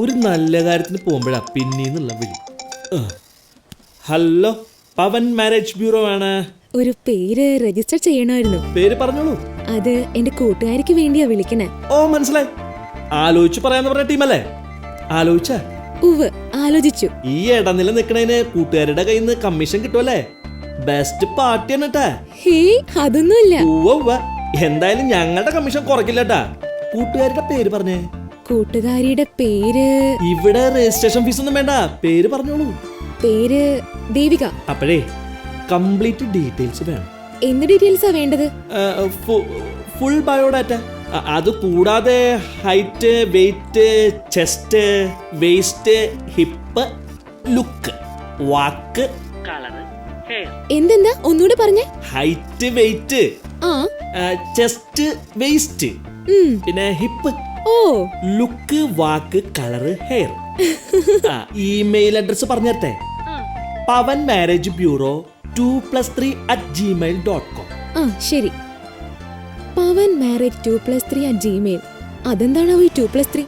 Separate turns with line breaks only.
ഒരു നല്ല കാര്യത്തിന് പോകുമ്പോഴാ പിന്നീന്നുള്ള വിളി. ഹലോ, പവൻ മാരേജ് ബ്യൂറോ ആണ്.
ഒരു പേര് രജിസ്റ്റർ ചെയ്യണമായിരുന്നു.
പേര് പറഞ്ഞോളൂ.
അത് എന്റെ കൂട്ടുകാരിക്ക് വേണ്ടിയാ വിളിക്കണേ.
ഓ, മനസ്സിലായി. ആലോചിച്ചു പറയാന്ന് പറഞ്ഞ ടീമല്ലേ? ആലോചിച്ച
ഉവ് ആലോചിച്ചു.
ഈ ഇടനില നിക്കണേന് കൂട്ടുകാരുടെ കയ്യിൽ നിന്ന് കമ്മീഷൻ കിട്ടുമല്ലേ? ബെസ്റ്റ് പാർട്ടിയാണ് കേട്ടാ.
ഹേ, അതൊന്നുമില്ല.
എന്തായാലും ഞങ്ങളുടെ കമ്മീഷൻ കുറയ്ക്കില്ലട്ടാ. കൂട്ടുകാരുടെ പേര് പറഞ്ഞേ.
കൂട്ടുകാരിയുടെ പേര്
ഇവിടെ രജിസ്ട്രേഷൻ ഫീസ് ഒന്നും വേണ്ട, പേര് പറഞ്ഞോളൂ.
പേര് ദേവിക.
അപ്പോഴേ കംപ്ലീറ്റ് ഡീറ്റെയിൽസ് വേണം.
എന്ത് ഡീറ്റെയിൽസാ വേണ്ടത്?
Full biodata. അത് കൂടാതെ height, weight, chest, waist, hip, look, walk, colour, hair.
എന്തെന്താ ഒന്നുകൂടെ പറഞ്ഞേ?
ഹൈറ്റ്, വെയിറ്റ്, ചെസ്റ്റ്, വേസ്റ്റ്, പിന്നെ hip, look, walk, colour, hair. Email address പറഞ്ഞേ. Pavan marriage bureau 2+3@gmail.com.
ശരി. പവൻ മാരേജ് 2+3@gmail. അതെന്താണോ ഈ 2+3?